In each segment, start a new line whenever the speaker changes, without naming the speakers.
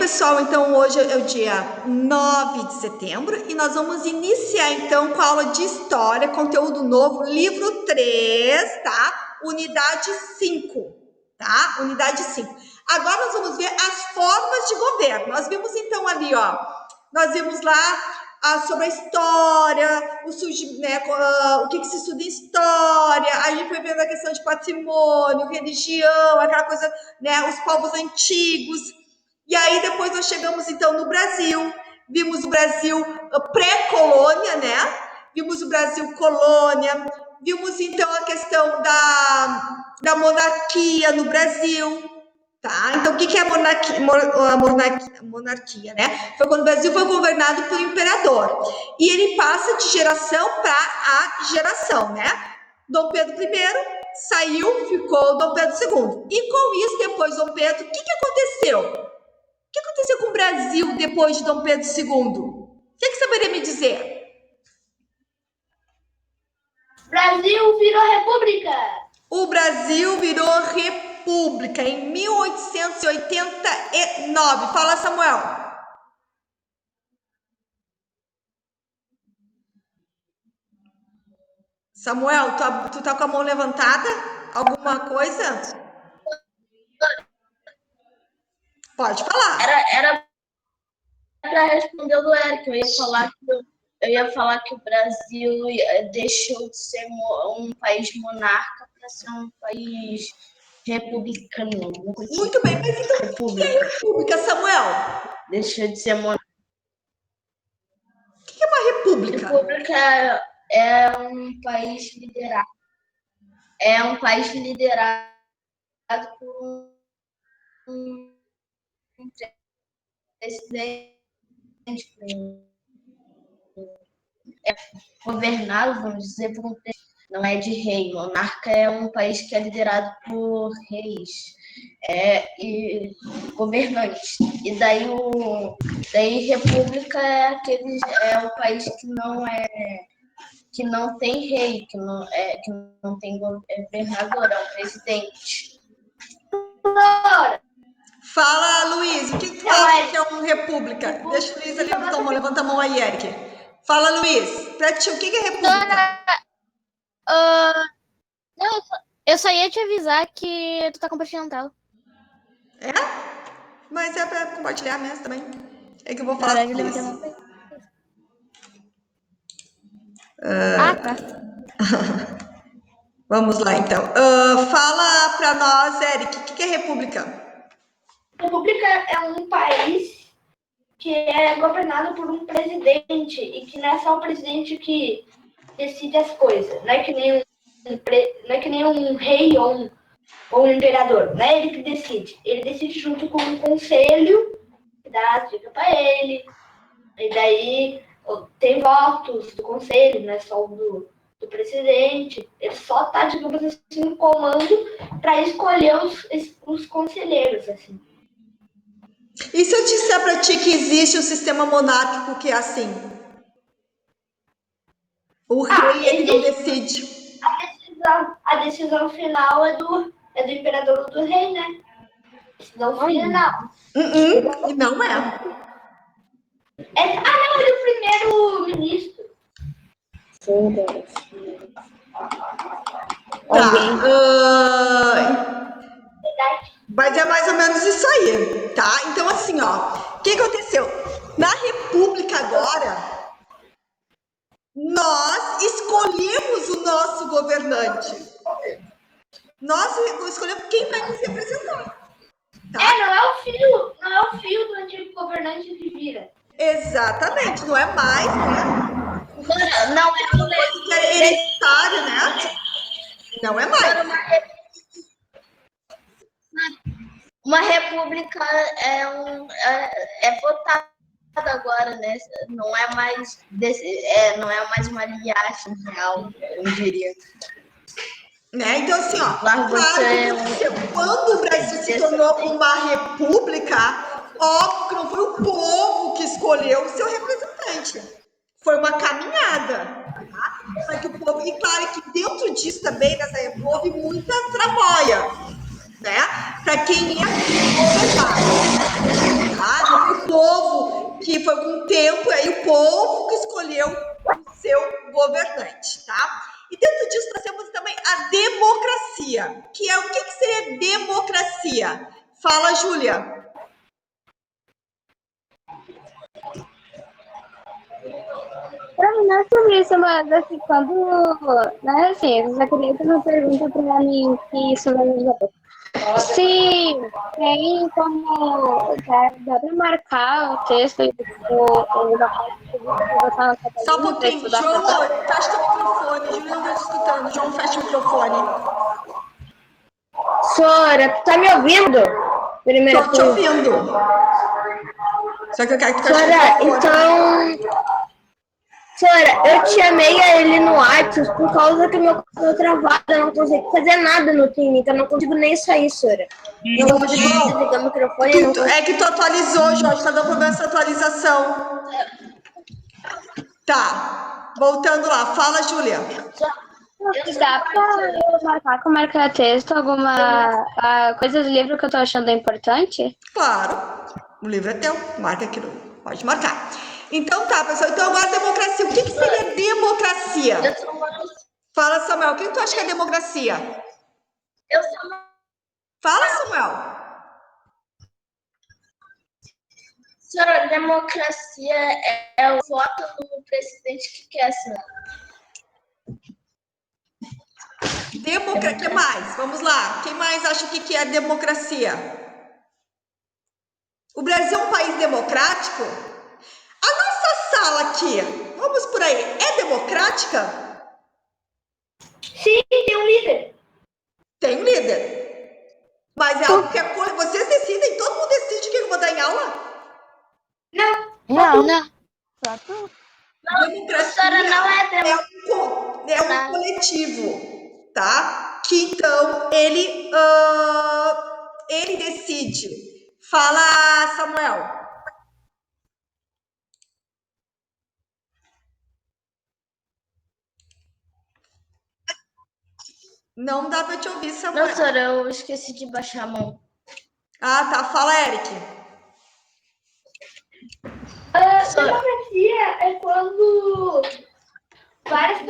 pessoal, então hoje é o dia 9 de setembro e nós vamos iniciar então com a aula de História, conteúdo novo, livro 3, tá? Unidade 5, tá? Unidade 5. Agora nós vamos ver as formas de governo. Nós vimos então ali, ó, nós vimos lá sobre a história, o que se estuda em história, a gente foi vendo a questão de patrimônio, religião, aquela coisa, né, os povos antigos. E aí depois nós chegamos então no Brasil, vimos o Brasil pré-colônia, né? Vimos o Brasil colônia, vimos então a questão da monarquia no Brasil, tá? Então o que é a monarquia, né? Foi quando o Brasil foi governado pelo imperador e ele passa de geração para a geração, né? Dom Pedro I saiu, ficou Dom Pedro II. E com isso, depois Dom Pedro, o que aconteceu? O que aconteceu com o Brasil depois de Dom Pedro II? O que saberia me dizer?
Brasil virou república.
O Brasil virou república em 1889. Fala, Samuel. Samuel, tu tá com a mão levantada? Alguma coisa? Pode falar.
Era para responder o do Eric. Eu ia falar que o Brasil deixou de ser um país monarca para ser um país republicano.
Muito bem, mas então o que é república, Samuel?
Deixou de ser monarca.
O que é uma república?
República é um país liderado. É um país liderado por um presidente, governado, vamos dizer, por um presidente. Não é de rei. Monarca é um país que é liderado por reis e governantes. E daí república é o país que não tem rei, que não tem governador, é um presidente.
Fala, Luiz, o que tu acha que é uma república? Deixa o Luiz ali levantar a mão. Levanta a mão aí, Eric. Fala, Luiz, pra ti, o que é república?
Não, eu só ia te avisar que tu tá compartilhando tela.
É? Mas é pra compartilhar mesmo também. É que eu vou falar sobre isso.
Tá.
Vamos lá, então. Fala pra nós, Eric, o que é república?
República é um país que é governado por um presidente e que não é só o presidente que decide as coisas. Não é que nem um rei ou um imperador. Não é ele que decide. Ele decide junto com um conselho que dá as dicas para ele. E daí tem votos do conselho, não é só o do presidente. Ele só tá, digamos assim, no comando para escolher os conselheiros, assim.
E se eu disser para ti que existe um sistema monárquico que é assim? O rei ele não decide.
A decisão final é do imperador ou do rei, né? Decisão final.
E não é.
Não, é do primeiro-ministro.
Mas é mais ou menos isso aí, tá? Então, assim, ó, o que aconteceu? Na República agora, nós escolhemos o nosso governante. Nós escolhemos quem vai nos representar. Tá?
Não é o filho do antigo governante que vira.
Exatamente, não é mais, né?
Não é
uma coisa que é hereditário, né? Não é mais.
Uma república é votada agora, né? Não é mais uma linhagem real, eu diria.
Né? Então, assim, ó, quando o Brasil se tornou uma república, óbvio que não foi o povo que escolheu o seu representante. Foi uma caminhada. Tá? Só que o povo, e claro que dentro disso também, houve muita tramóia, né? Para quem ia governar. Tá? povo que foi com o tempo, aí o povo que escolheu o seu governante, tá? E dentro disso nós temos também a democracia, que é o que seria democracia? Fala, Júlia.
Pra mim, não é sobre isso, mas assim, quando. Né, assim, eu já queria ter uma pergunta pra mim que isso vai me ajudar. Se tem como. Dá pra marcar o texto ou da parte que você botar na
Só um
cabelinha pra
pouquinho.
estudar
João,
pra
fecha o microfone. Júlia não tá te escutando. João, fecha o microfone.
Sora, tu tá me ouvindo? Primeira
Tô te
coisa.
ouvindo. Só que eu quero que tu feche o
Sora,
microfone.
então. Sora, eu te chamei a ele no WhatsApp por causa que meu computador travado, eu não consigo fazer nada no Clínica, eu não consigo nem sair, Sora. Não consigo desligar o microfone, não consigo.
É que tu atualizou, Jorge. Tá dando problema essa atualização. Tá. Voltando lá. Fala, Júlia.
Dá pra eu marcar com marcar texto alguma coisa do livro que eu tô achando importante?
Claro. O livro é teu. Marca aqui. Pode marcar. Então tá, pessoal. Então agora democracia. O que seria democracia? Fala, Samuel. O que tu acha que é democracia? Fala, Samuel.
Senhora, democracia é o voto do presidente que quer assinar.
Que mais? Vamos lá. Quem mais acha que é democracia? O Brasil é um país democrático? A nossa sala aqui, vamos por aí, é democrática?
Sim, tem um líder.
Tem líder. Mas é algo que vocês decidem, todo mundo decide quem eu vou dar em aula?
Não.
Democracia é um coletivo, tá? Que então ele decide. Fala, Samuel. Não dá pra te ouvir, Samuel.
Não, senhora, eu esqueci de baixar a mão.
Ah, tá. Fala, Eric.
Democracia é quando várias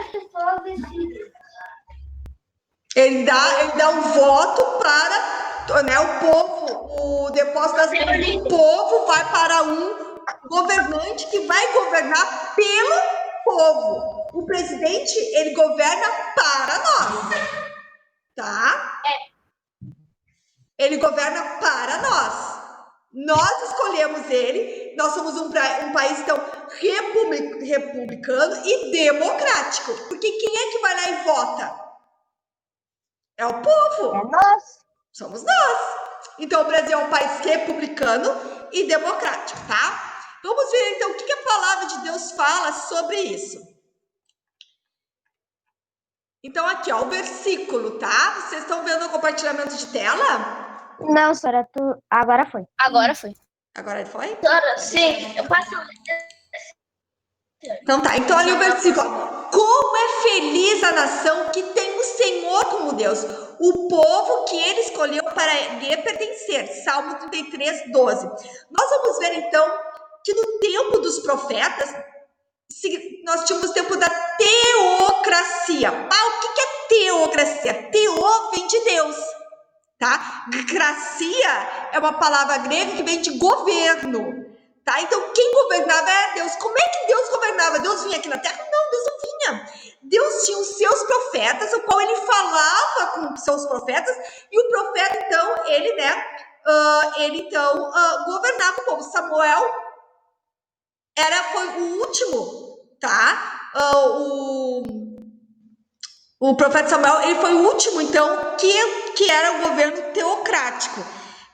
pessoas decidem.
Ele dá um voto para, né, o povo, o depósito das mãos do povo vai para um governante que vai governar pelo povo. O presidente, ele governa para nós, tá? Ele governa para nós. Nós escolhemos ele, nós somos um país, então, republicano e democrático. Porque quem é que vai lá e vota? É o povo.
É nós.
Somos nós. Então, o Brasil é um país republicano e democrático, tá? Vamos ver, então, o que a palavra de Deus fala sobre isso. Então, aqui, ó, o versículo, tá? Vocês estão vendo o compartilhamento de tela?
Não, Sora, agora foi.
Agora foi.
Agora foi?
Senhora, sim, eu passo.
Então tá, então olha o versículo. Como é feliz a nação que tem o Senhor como Deus, o povo que ele escolheu para lhe pertencer. Salmo 33, 12. Nós vamos ver então que no tempo dos profetas, nós tínhamos o tempo da teocracia. O que é teocracia? Teo vem de Deus, tá? Cracia é uma palavra grega que vem de governo. Tá? Então, quem governava era Deus. Como é que Deus governava? Deus vinha aqui na Terra? Não, Deus não vinha. Deus tinha os seus profetas, o qual ele falava com os seus profetas, e o profeta, então, ele governava o povo. Samuel foi o último, tá? O profeta Samuel, ele foi o último, então, que era o governo teocrático.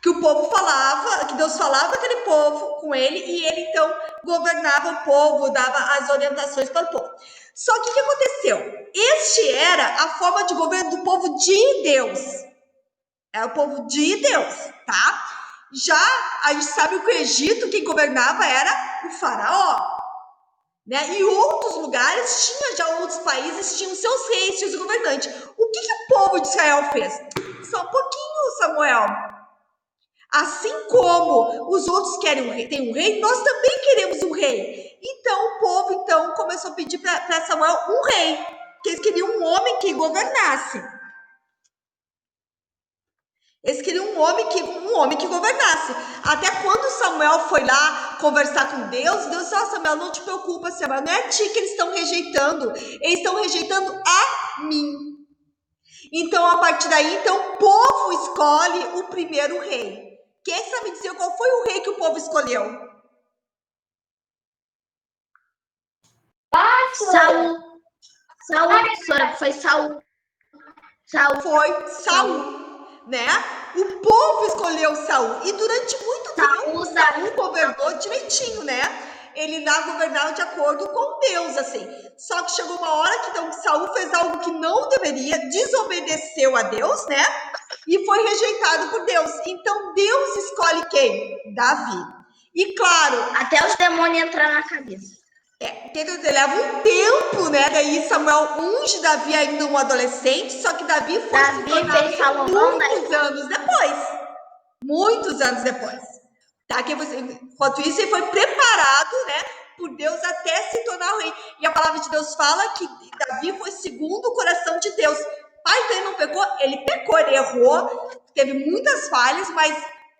Que o povo falava, que Deus falava com aquele povo, com ele, e ele então governava o povo, dava as orientações para o povo. Só que o que aconteceu? Este era a forma de governo do povo de Deus. É o povo de Deus, tá? Já a gente sabe que o Egito, quem governava era o faraó. Né? E outros lugares, outros países tinham seus reis, seus governantes. O que o povo de Israel fez? Só um pouquinho, Samuel. Assim como os outros querem tem um rei, nós também queremos um rei. Então o povo então começou a pedir para Samuel um rei, que eles queriam um homem que governasse. Eles queriam um homem que governasse. Até quando Samuel foi lá conversar com Deus, Deus disse: Samuel, não te preocupa, Samuel, não é a ti que eles estão rejeitando, eles estão rejeitando a mim. Então, a partir daí, então, o povo escolhe o primeiro rei. Quem sabe dizer qual foi o rei que o povo escolheu?
Saul. Foi Saul.
Foi Saul, né? O povo escolheu Saul. E durante muito tempo, Saul governou direitinho, né? Ele lá governava de acordo com Deus, assim. Só que chegou uma hora que então Saul fez algo que não deveria, desobedeceu a Deus, né? E foi rejeitado por Deus. Então Deus escolhe quem? Davi. E claro,
até os demônios entrar na cabeça.
Leva um tempo, né? Daí Samuel unge Davi ainda um adolescente, só que Davi foi se tornar muitos anos depois. Muitos anos depois. Tá? Enquanto isso, ele foi preparado, né, por Deus até se tornar rei. E a palavra de Deus fala que Davi foi segundo o coração de Deus. Pai, então ele não pecou? Ele pecou, ele errou, teve muitas falhas, mas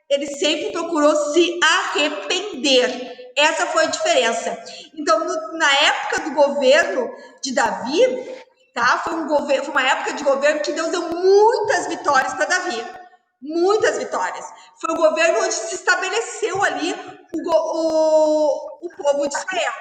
ele sempre procurou se arrepender. Essa foi a diferença. Então, na época do governo de Davi, tá? Foi uma época de governo que Deus deu muitas vitórias para Davi. Muitas vitórias. Foi um governo onde se estabeleceu ali o povo de Israel.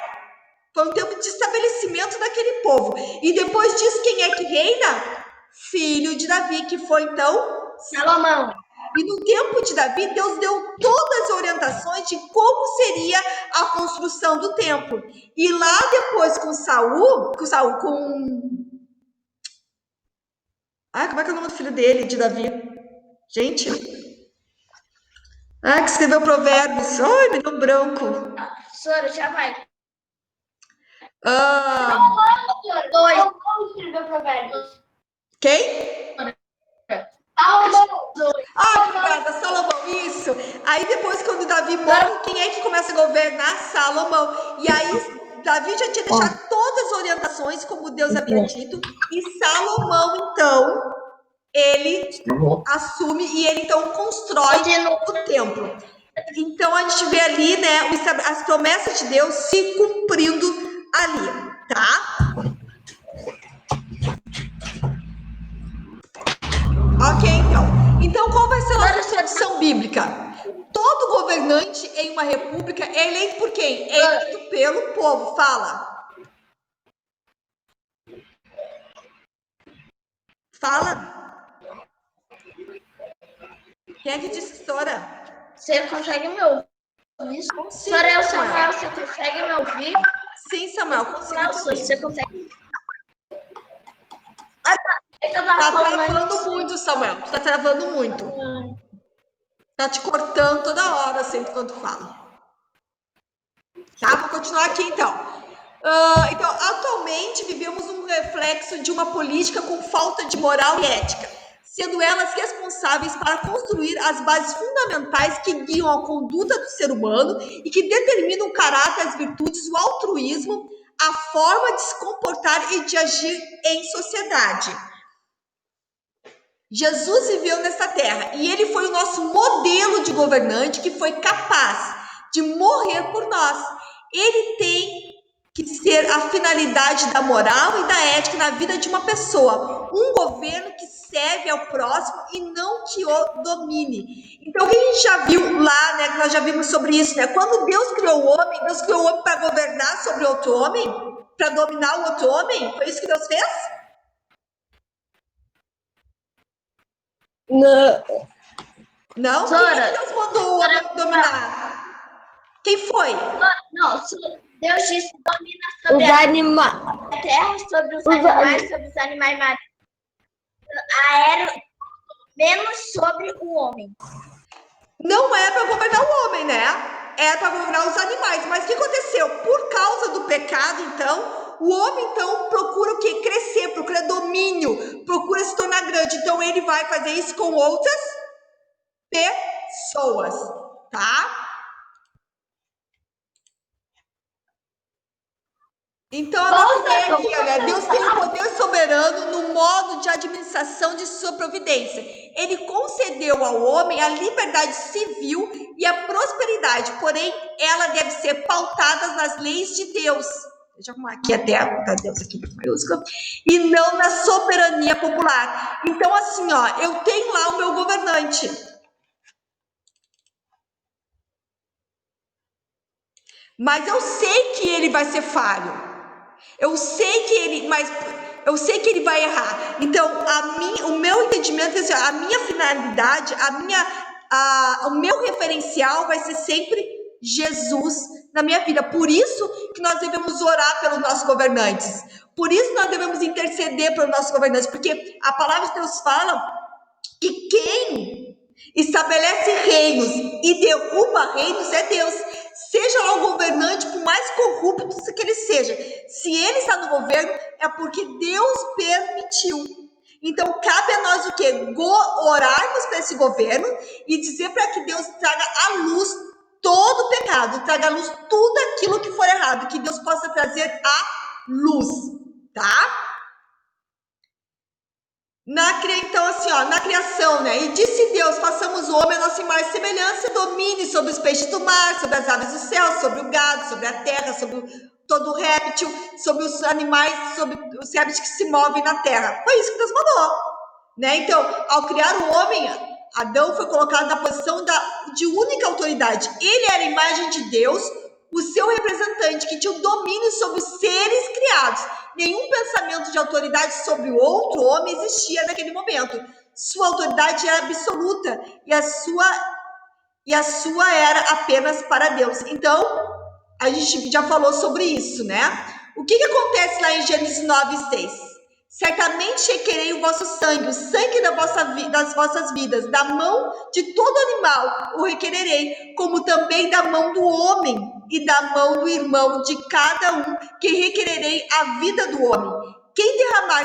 Foi um tempo de estabelecimento daquele povo. E depois disso, quem é que reina? Filho de Davi, que foi então
Salomão.
E no tempo de Davi, Deus deu todas as orientações de como seria a construção do templo. E lá depois com Saul, como é que é o nome do filho dele, de Davi? Gente. Que escreveu Provérbios. Ai, me deu branco.
Sora, já vai.
Como escreveu Provérbios?
Quem? Obrigada, Salomão, isso. Aí depois, quando Davi morre, quem é que começa a governar? Salomão. E aí, Davi já tinha deixado todas as orientações, como Deus havia dito, e Salomão, então, ele assume e ele, então, constrói o templo. Então, a gente vê ali, né, as promessas de Deus se cumprindo ali, tá? Ok, então qual vai ser a nossa tradição bíblica? Todo governante em uma república é eleito por quem? É eleito pelo povo. Fala. Quem é que disse, Sora?
Você consegue me ouvir? Sora, é o Samuel, você consegue me ouvir?
Sim, Samuel, consigo te ouvir.
Você consegue?
Tá travando muito, Samuel. Tá travando muito. Tá te cortando toda hora, assim, enquanto fala. Tá? Vou continuar aqui, então. Então, atualmente, vivemos um reflexo de uma política com falta de moral e ética, sendo elas responsáveis para construir as bases fundamentais que guiam a conduta do ser humano e que determinam o caráter, as virtudes, o altruísmo, a forma de se comportar e de agir em sociedade. Jesus viveu nessa terra e ele foi o nosso modelo de governante que foi capaz de morrer por nós. Ele tem que ser a finalidade da moral e da ética na vida de uma pessoa. Um governo que serve ao próximo e não que o domine. Então, o que a gente já viu lá, né? Que nós já vimos sobre isso, né? Quando Deus criou o homem para governar sobre outro homem, para dominar o outro homem. Foi isso que Deus fez? Não? Quem é que Deus mandou o homem dominar? Quem foi?
Não, Deus disse: domina sobre a terra, sobre os animais, sobre os animais marinhos, aéreos, menos sobre o homem.
Não é para governar o homem, né? É para governar os animais. Mas o que aconteceu? Por causa do pecado, então, o homem, então, procura o quê? Crescer, procura domínio, procura se tornar grande. Então, ele vai fazer isso com outras pessoas, tá? Então, a nossa ideia aqui, olha, Deus tem o poder soberano no modo de administração de sua providência. Ele concedeu ao homem a liberdade civil e a prosperidade, porém, ela deve ser pautada nas leis de Deus. Deixa eu arrumar aqui até a Deus aqui em maiúscula. E não na soberania popular. Então, assim, ó, eu tenho lá o meu governante. Mas eu sei que ele vai ser falho. Eu sei que ele vai errar. Então, o meu entendimento é assim, a minha finalidade, o meu referencial vai ser sempre Jesus na minha vida. Por isso que nós devemos orar pelos nossos governantes. Por isso nós devemos interceder pelos nossos governantes, porque a palavra de Deus fala que quem estabelece reinos e derruba reinos é Deus. Seja lá o governante, por mais corrupto que ele seja, se ele está no governo, é porque Deus permitiu. Então, cabe a nós o quê? Orarmos para esse governo e dizer para que Deus traga à luz todo o pecado, traga à luz tudo aquilo que for errado, que Deus possa trazer à luz, tá? Então, assim, ó, na criação, né? E disse Deus, façamos o homem a nossa imagem e semelhança, domine sobre os peixes do mar, sobre as aves do céu, sobre o gado, sobre a terra, sobre todo o réptil, sobre os animais, sobre os répteis que se movem na terra. Foi isso que Deus mandou, né? Então, ao criar o homem, Adão foi colocado na posição de única autoridade. Ele era a imagem de Deus, o seu representante, que tinha o domínio sobre os seres criados. Nenhum pensamento de autoridade sobre o outro homem existia naquele momento. Sua autoridade era absoluta e a sua era apenas para Deus. Então, a gente já falou sobre isso, né? O que acontece lá em Gênesis 9:6? Certamente requerei o vosso sangue, o sangue das vossas vidas, da mão de todo animal o requererei, como também da mão do homem e da mão do irmão de cada um, que requererei a vida do homem. Quem derramar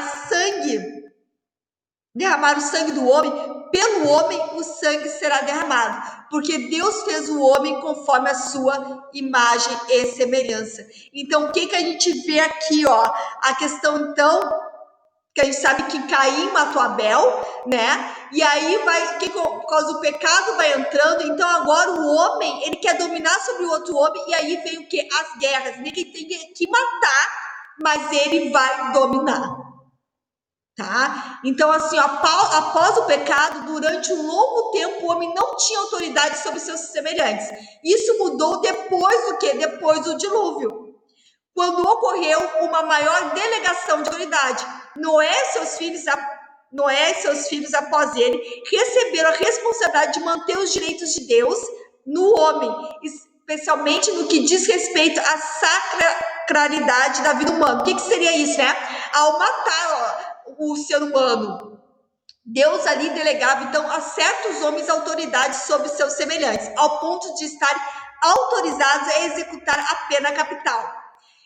o sangue do homem, pelo homem o sangue será derramado, porque Deus fez o homem conforme a sua imagem e semelhança. Então, o que a gente vê aqui, ó? A questão, então, que a gente sabe que Caim matou Abel, né? E aí por causa do pecado vai entrando, então agora o homem, ele quer dominar sobre o outro homem, e aí vem o quê? As guerras. Ninguém tem que matar, mas ele vai dominar. Tá? Então, assim, após o pecado, durante um longo tempo, o homem não tinha autoridade sobre seus semelhantes. Isso mudou depois do quê? Depois do dilúvio. Quando ocorreu uma maior delegação de autoridade, Noé e seus filhos, após ele, receberam a responsabilidade de manter os direitos de Deus no homem, especialmente no que diz respeito à sacralidade da vida humana. O que seria isso, né? Ao matar o ser humano, Deus ali delegava, então, a certos homens autoridade sobre seus semelhantes, ao ponto de estarem autorizados a executar a pena capital.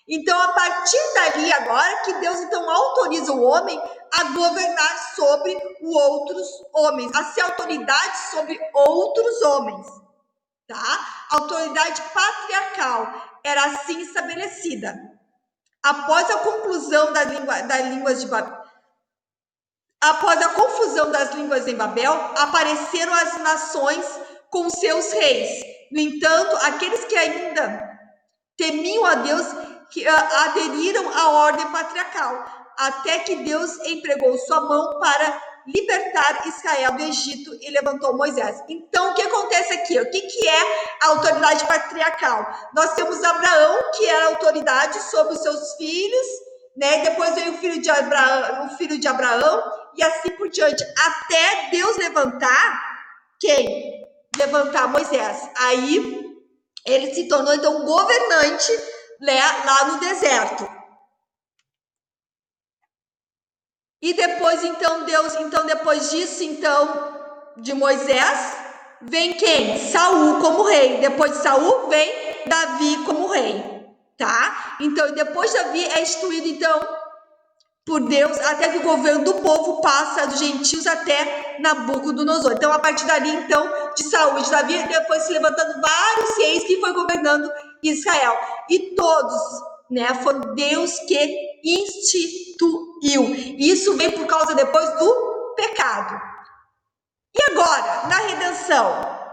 Então, a partir dali agora, que Deus, então, autoriza o homem a governar sobre outros homens, a ser autoridade sobre outros homens, tá? A autoridade patriarcal era assim estabelecida. Após a confusão das línguas em Babel, apareceram as nações com seus reis. No entanto, aqueles que ainda temiam a Deus, que aderiram à ordem patriarcal, até que Deus empregou sua mão para libertar Israel do Egito e levantou Moisés. Então, o que acontece aqui? O que é a autoridade patriarcal? Nós temos Abraão, que era a autoridade sobre os seus filhos, né? Depois veio o filho de Abraão, e assim por diante, até Deus levantar quem? Levantar Moisés. Aí ele se tornou, então, governante, né, lá no deserto. E depois, depois disso, de Moisés, vem quem? Saul como rei. Depois de Saul, vem Davi como rei, tá? Então, depois de Davi é instituído, então, por Deus, até que o governo do povo passa dos gentios até Nabucodonosor. Então, a partir dali, então, de Saúl e de Davi, depois se levantando vários reis que foi governando Israel. E todos, né, foram Deus que instituiu. E isso veio por causa depois do pecado. E agora, na redenção,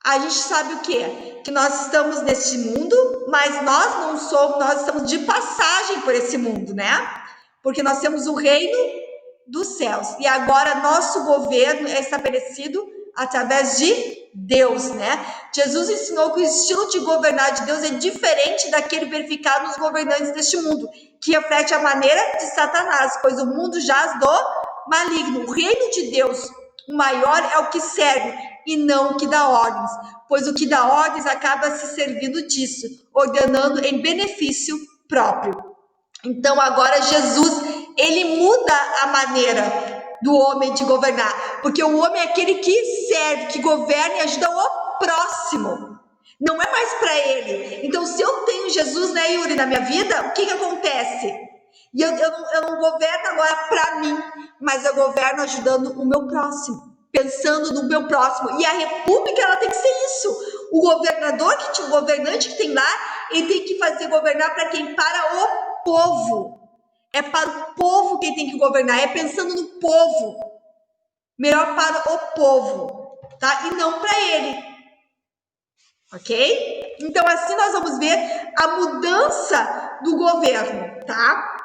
a gente sabe o quê? Que nós estamos neste mundo, mas nós não somos, nós estamos de passagem por esse mundo, né? Porque nós temos o reino dos céus. E agora nosso governo é estabelecido através de Deus, né? Jesus ensinou que o estilo de governar de Deus é diferente daquele verificado nos governantes deste mundo, que reflete a maneira de Satanás, pois o mundo jaz do maligno. O reino de Deus, o maior, é o que serve e não o que dá ordens, pois o que dá ordens acaba se servindo disso, ordenando em benefício próprio. Então agora Jesus, ele muda a maneira do homem de governar, porque o homem é aquele que serve, que governa e ajuda o próximo. Não é mais para ele. Então, se eu tenho Jesus, né, Yuri, na minha vida, o que acontece? E eu não governo agora para mim, mas eu governo ajudando o meu próximo, pensando no meu próximo. E a república, ela tem que ser isso. O governante que tem lá, ele tem que fazer governar para quem? Para o povo. É para o povo que ele tem que governar, é pensando no povo. Melhor para o povo, tá? E não para ele. Ok? Então, assim nós vamos ver a mudança do governo, tá?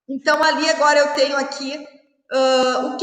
Então, ali agora eu tenho aqui o